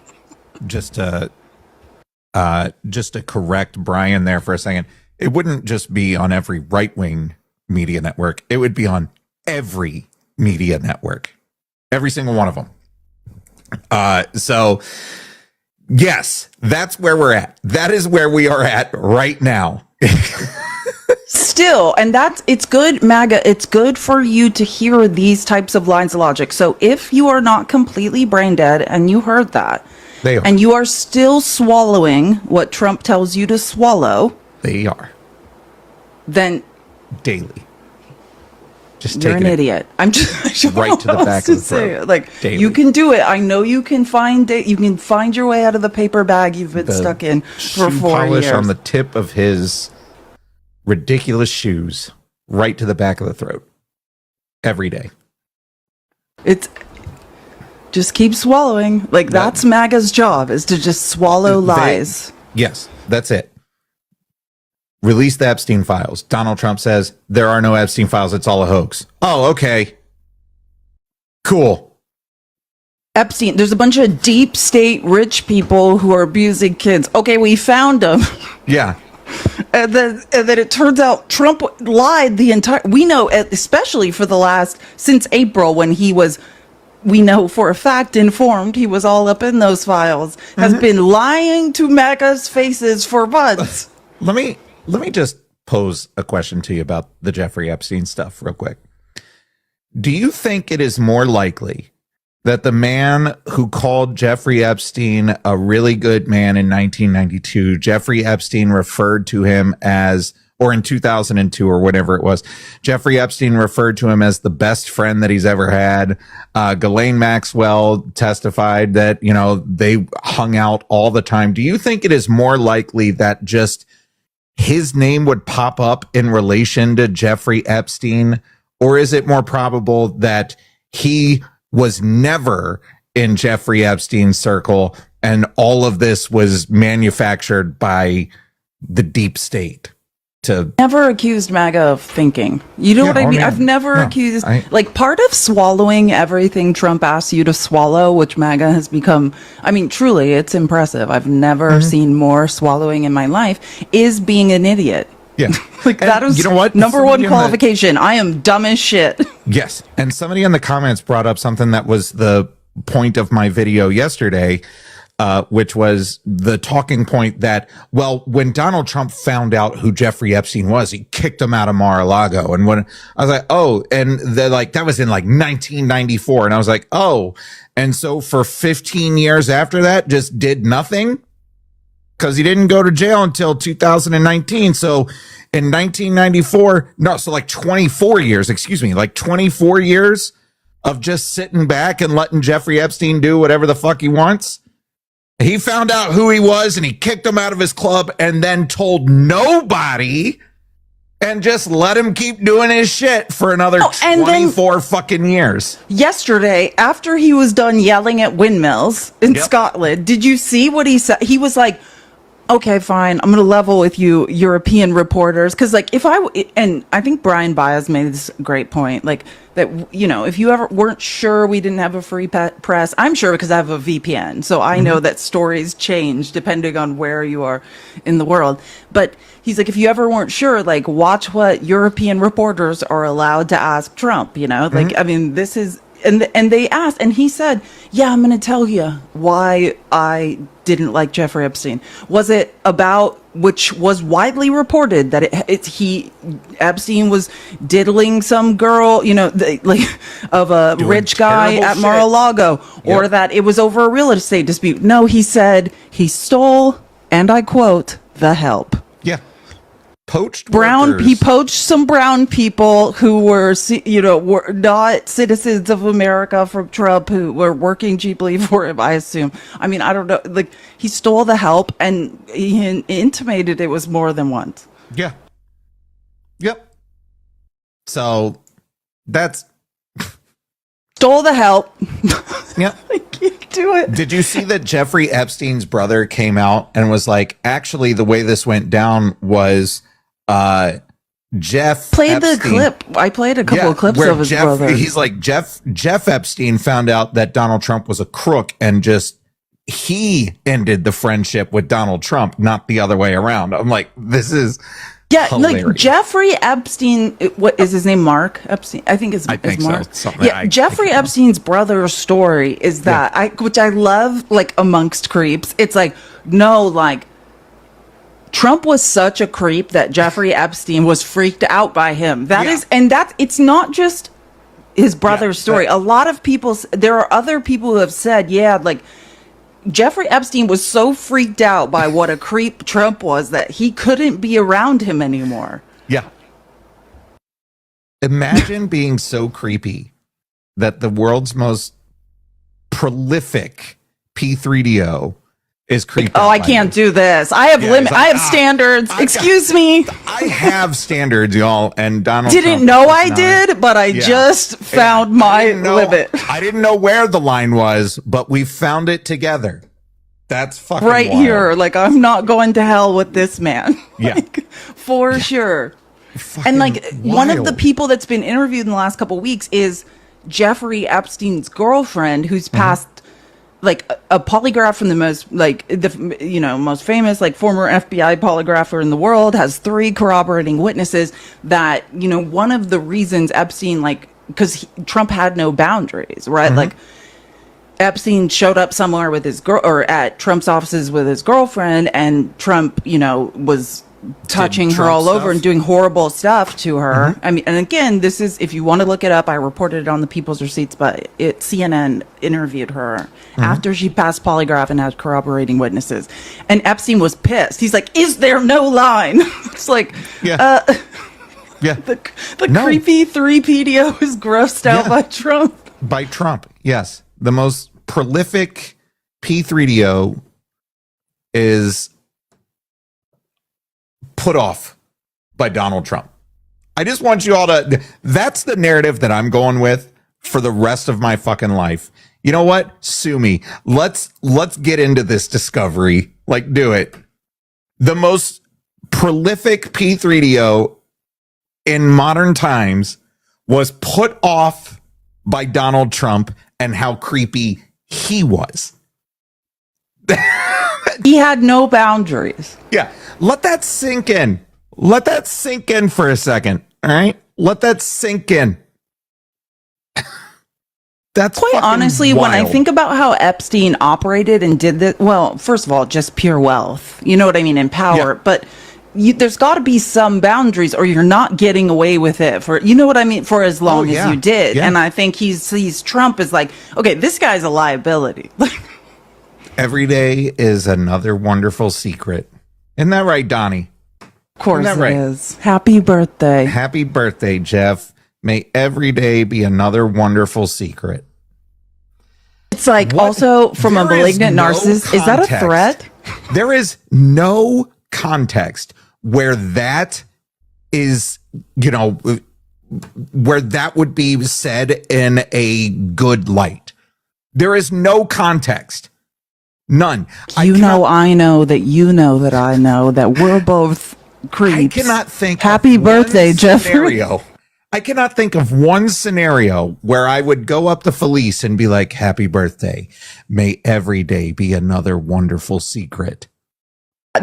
just to correct Brian there for a second, it wouldn't just be on every right-wing media network. It would be on every media network, every single one of them. So yes, that's where we're at. That is where we are at right now. still, and it's good, MAGA, it's good for you to hear these types of lines of logic. So if you are not completely brain dead and you heard that, They are. and you are still swallowing what Trump tells you to swallow, They are. then Daily. Just you're taking an it idiot. I'm just I don't right know to the what back else of the to throat. say. Like, Daily. you can do it. I know you can find it. You can find your way out of the paper bag you've been stuck in for shoe 4 polish years. on the tip of his ridiculous shoes, right to the back of the throat, every day. It's just keep swallowing. Like, that's MAGA's job, is to just swallow lies. Yes, that's it. Release the Epstein files. Donald Trump says there are no Epstein files. It's all a hoax. Oh, okay. Cool. Epstein, there's a bunch of deep state rich people who are abusing kids. Okay, we found them. Yeah. And then it turns out Trump lied the entire. We know, especially for the last since April, when he was, we know for a fact, informed he was all up in those files, has been lying to MAGA's faces for months. Let me just pose a question to you about the Jeffrey Epstein stuff real quick. Do you think it is more likely that the man who called Jeffrey Epstein a really good man in 1992, Jeffrey Epstein referred to him as, or in 2002 or whatever it was, Jeffrey Epstein referred to him as the best friend that he's ever had. Ghislaine Maxwell testified that, you know, they hung out all the time. Do you think it is more likely that just his name would pop up in relation to Jeffrey Epstein? Or is it more probable that he was never in Jeffrey Epstein's circle and all of this was manufactured by the deep state? Never accused MAGA of thinking. You know what I mean? I've never accused, like, part of swallowing everything Trump asks you to swallow, which MAGA has become, I mean, truly, it's impressive. I've never seen more swallowing in my life, is being an idiot. Yeah. Like, that is, you know what? number one qualification. I am dumb as shit. Yes. And somebody in the comments brought up something that was the point of my video yesterday, which was the talking point that, well, when Donald Trump found out who Jeffrey Epstein was, he kicked him out of Mar-a-Lago. And when I was like, oh, and they're like, that was in like 1994. And I was like, oh, and so for 15 years after that, just did nothing because he didn't go to jail until 2019. So in 1994, no, so like 24 years, like 24 years of just sitting back and letting Jeffrey Epstein do whatever the fuck he wants. He found out who he was and he kicked him out of his club and then told nobody and just let him keep doing his shit for another 24 fucking years. Yesterday, after he was done yelling at windmills in Scotland, did you see what he said? He was like, okay, fine, I'm going to level with you European reporters. Because, like, and I think Brian Baez made this great point, like, that, you know, if you ever weren't sure we didn't have a free press, I'm sure because I have a VPN. So I know that stories change depending on where you are in the world. But he's like, if you ever weren't sure, like, watch what European reporters are allowed to ask Trump, you know? Like, I mean, this is... And they asked, and he said, yeah, I'm going to tell you why I didn't like Jeffrey Epstein. Was it about, which was widely reported, that Epstein was diddling some girl, you know, of a doing rich guy at Mar-a-Lago, or that it was over a real estate dispute? No, he said he stole, and I quote, the help. Yeah. Poached He poached some brown people who were, you know, were not citizens of America from Trump, who were working cheaply for him, I assume. I mean, I don't know. Like, he stole the help, and he intimated it was more than once. Yeah. Yep. So that's stole the help. Yeah. I can't do it. Did you see that Jeffrey Epstein's brother came out and was like, actually, the way this went down was Jeff played Epstein, the clip. I played a couple of clips of his brother. He's like, Jeff Epstein found out that Donald Trump was a crook and just he ended the friendship with Donald Trump, not the other way around. I'm like, this is hilarious. Like Jeffrey Epstein, what is his name? Mark Epstein? I think it's Mark. So. Jeffrey Epstein's brother's story is that which I love, like, amongst creeps. It's like, no, like, Trump was such a creep that Jeffrey Epstein was freaked out by him. It's not just his brother's story. A lot of people, there are other people who have said, like Jeffrey Epstein was so freaked out by what a creep Trump was that he couldn't be around him anymore. Yeah. Imagine being so creepy that the world's most prolific P3DO is creeped out. I can't do this. I have I have standards. Excuse me. I have standards, y'all. And Donald didn't Trump know I did, but I just found my limit. I didn't know where the line was, but we found it together. That's fucking right wild. here. Like, I'm not going to hell with this man. Yeah. For sure. Fucking and like wild. One of the people that's been interviewed in the last couple of weeks is Jeffrey Epstein's girlfriend, who's passed like a polygraph from the most most famous former FBI polygrapher in the world, has 3 corroborating witnesses that one of the reasons Epstein because Trump had no boundaries, right? Like Epstein showed up somewhere with his girl or at Trump's offices with his girlfriend, and Trump was touching her all over and doing horrible stuff to her. I mean, and again, this is, if you want to look it up, I reported it on the People's Receipts, but CNN interviewed her after she passed polygraph and had corroborating witnesses. And Epstein was pissed. He's like, is there no line? It's like, the creepy 3PDO is grossed out by Trump. By Trump, yes. The most prolific P3DO is put off by Donald Trump. I just want you all to, that's the narrative that I'm going with for the rest of my fucking life. You know what? Sue me. Let's get into this discovery. Do it. The most prolific P3DO in modern times was put off by Donald Trump and how creepy he was. He had no boundaries. Yeah. Let that sink in. Let that sink in for a second. All right. Let that sink in. That's quite honestly, wild. when I think about how Epstein operated and did that, well, first of all, just pure wealth. You know what I mean? And power. Yeah. But there's got to be some boundaries, or you're not getting away with it for, you know what I mean, for as long as you did. Yeah. And I think he sees Trump as like, okay, this guy's a liability. Every day is another wonderful secret. Isn't that right, Donnie? Of course it is. Happy birthday. Happy birthday, Jeff. May every day be another wonderful secret. It's like also from a malignant narcissist. Is that a threat? There is no context where that is, where that would be said in a good light. There is no context. None. I know that you know that I know that we're both creeps. I cannot think. Happy birthday, Jeffrey. I cannot think of one scenario where I would go up to Felice and be like, happy birthday. May every day be another wonderful secret.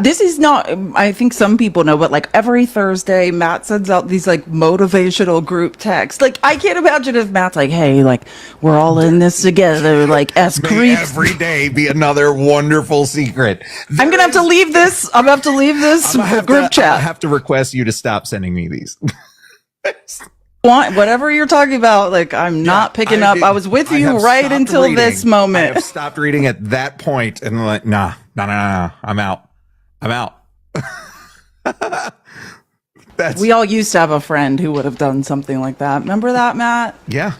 This is not, I think some people know, but every Thursday, Matt sends out these motivational group texts. I can't imagine if Matt's like, hey, we're all in this together, as creeps. May every day be another wonderful secret. I'm going to have to leave this. I'm going to have to leave this group chat. I have to request you to stop sending me these. Whatever you're talking about, I'm not picking up. I was with you right until this moment. I have stopped reading at that point and nah, I'm out. We all used to have a friend who would have done something like that. Remember that, Matt? Yeah.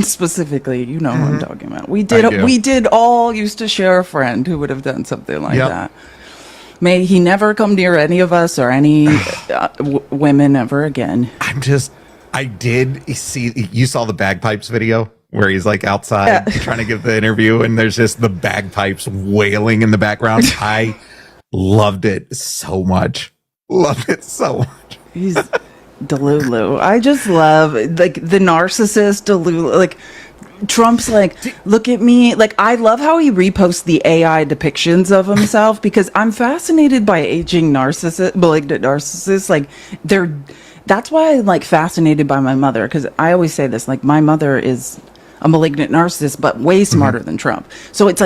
Specifically, you know who I'm talking about. We did all used to share a friend who would have done something like that. May he never come near any of us or any women ever again. I did see, you saw the bagpipes video where he's outside trying to give the interview and there's just the bagpipes wailing in the background. I loved it so much. He's Delulu. I just love the narcissist Delulu. Trump's look at me. I love how he reposts the AI depictions of himself because I'm fascinated by aging malignant narcissists. That's why I'm fascinated by my mother, because I always say this, my mother is a malignant narcissist, but way smarter than Trump. So it's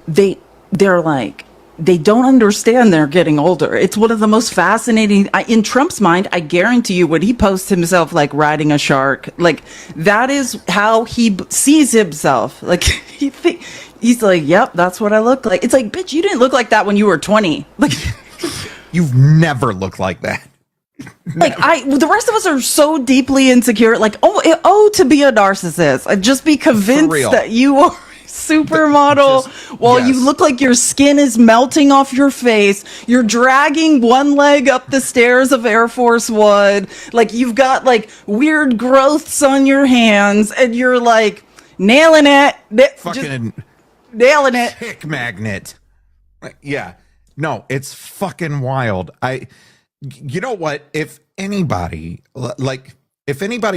they're they don't understand they're getting older. It's one of the most fascinating. In Trump's mind, I guarantee you, when he posts himself like riding a shark, like that is how he sees himself. Like he's like, yep, that's what I look like. It's like, bitch, you didn't look like that when you were 20. Like you've never looked like that. Like the rest of us are so deeply insecure. Like, to be a narcissist, I'd just be convinced that you are supermodel while you look like your skin is melting off your face. You're dragging one leg up the stairs of Air Force One. Like you've got like weird growths on your hands, and you're like nailing it. Fucking nailing it. Pick magnet. Yeah. No, it's fucking wild. You know what? If anybody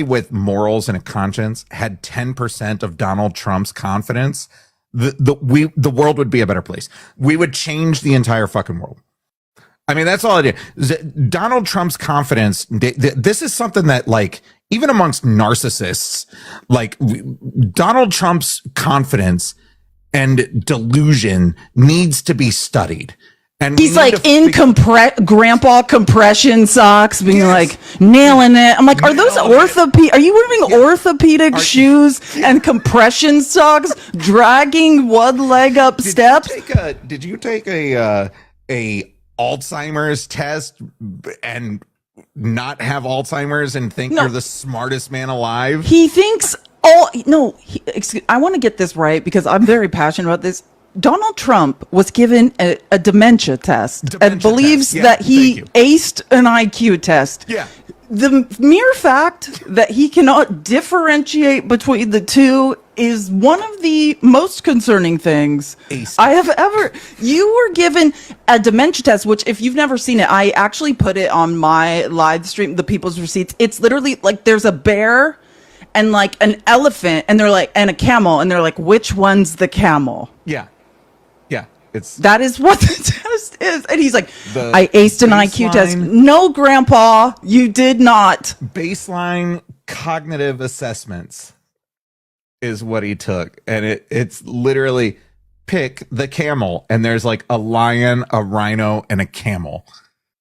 with morals and a conscience had 10% of Donald Trump's confidence, the world would be a better place. We would change the entire fucking world. I mean, that's all it is. Donald Trump's confidence, this is something that, like, even amongst narcissists, like, Donald Trump's confidence and delusion needs to be studied. And he's like in grandpa compression socks, being like nailing it. I'm like, are those Are you wearing orthopedic shoes and compression socks, dragging one leg up steps? Did you take a Alzheimer's test and not have Alzheimer's and think you're the smartest man alive? He thinks I want to get this right because I'm very passionate about this. Donald Trump was given a dementia test and believes that he aced an IQ test. Yeah. The mere fact that he cannot differentiate between the two is one of the most concerning things I have ever. You were given a dementia test, which if you've never seen it, I actually put it on my live stream, the People's Receipts. It's literally like there's a bear and like an elephant and and a camel, and they're like, which one's the camel? Yeah. That is what the test is. And he's like, I aced an IQ test. No, Grandpa, you did not. Baseline cognitive assessments is what he took. And it's literally pick the camel. And there's like a lion, a rhino, and a camel.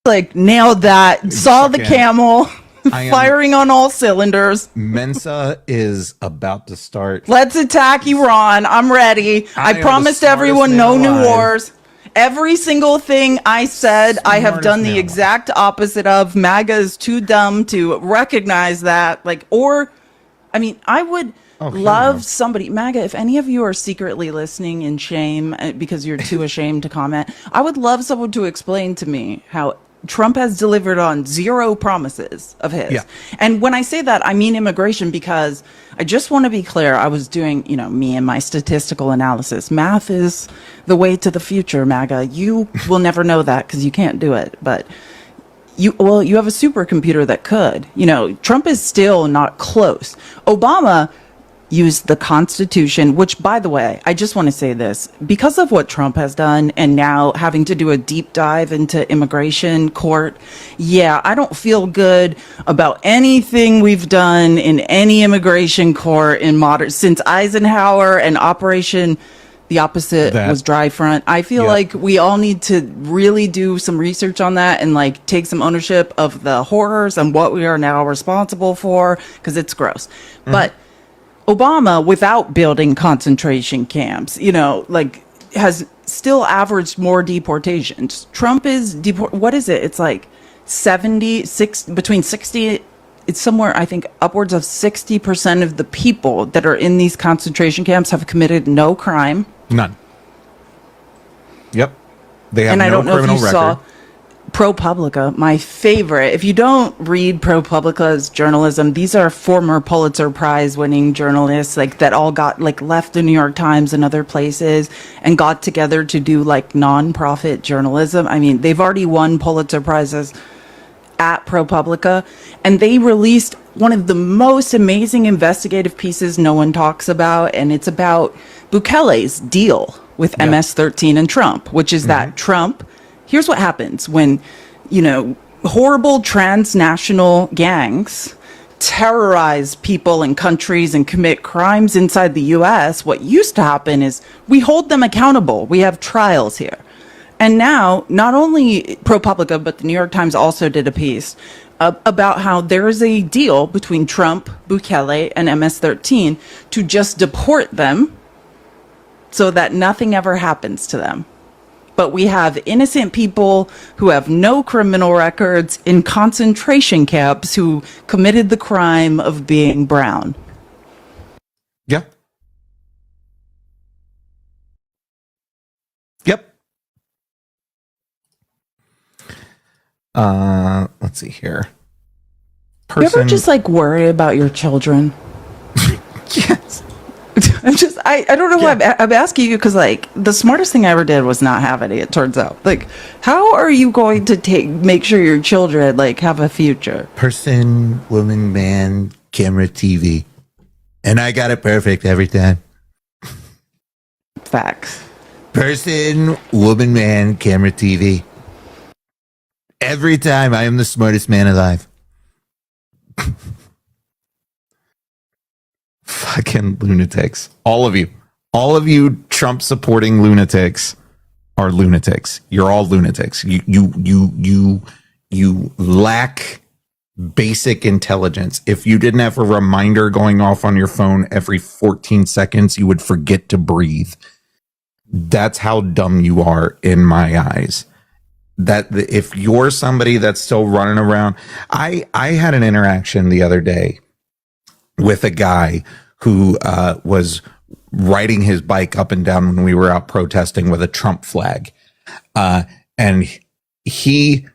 Like, nailed that. Saw the camel. Firing on all cylinders. Mensa is about to start. Let's attack Iran. I'm ready. I promised everyone no new wars. Every single thing I said, I have done the exact opposite of. MAGA is too dumb to recognize that. I would love somebody, MAGA, if any of you are secretly listening in shame because you're too ashamed to comment, I would love someone to explain to me how Trump has delivered on zero promises of his. Yeah. And when I say that, I mean immigration, because I just want to be clear. I was doing, me and my statistical analysis. Math is the way to the future, MAGA. You will never know that because you can't do it. But you have a supercomputer that could. Trump is still not close. Obama used the Constitution, which, by the way, I just want to say this, because of what Trump has done and now having to do a deep dive into immigration court. Yeah, I don't feel good about anything we've done in any immigration court since Eisenhower and Operation the opposite was Dry Front. I feel like we all need to really do some research on that and take some ownership of the horrors and what we are now responsible for, because it's gross. Mm-hmm. But Obama, without building concentration camps, has still averaged more deportations. Trump is what is it? It's like 76, between 60, it's somewhere, I think, upwards of 60% of the people that are in these concentration camps have committed no crime. None. Yep. They have no criminal record. Saw ProPublica, my favorite. If you don't read ProPublica's journalism, these are former Pulitzer Prize winning journalists that all got left the New York Times and other places and got together to do nonprofit journalism. I mean, they've already won Pulitzer Prizes at ProPublica, and they released one of the most amazing investigative pieces no one talks about, and it's about Bukele's deal with MS-13 and Trump, which is that Trump. Here's what happens when, horrible transnational gangs terrorize people and countries and commit crimes inside the U.S. What used to happen is we hold them accountable. We have trials here. And now, not only ProPublica, but the New York Times also did a piece about how there is a deal between Trump, Bukele, and MS-13 to just deport them so that nothing ever happens to them. But we have innocent people who have no criminal records in concentration camps who committed the crime of being brown. Yeah. Yep. Let's see here. You ever just like worry about your children? Yes. I don't know why I'm asking you, because like the smartest thing I ever did was not have any, it turns out. Like, how are you going to make sure your children like have a future? Person, woman, man, camera, TV. And I got it perfect every time. Facts. Person, woman, man, camera, TV. Every time I am the smartest man alive. Fucking lunatics. All of you Trump supporting lunatics are lunatics. You're all lunatics. You lack basic intelligence. If you didn't have a reminder going off on your phone every 14 seconds, you would forget to breathe. That's how dumb you are in my eyes. That if you're somebody that's still running around, I had an interaction the other day with a guy who was riding his bike up and down when we were out protesting with a Trump flag. And he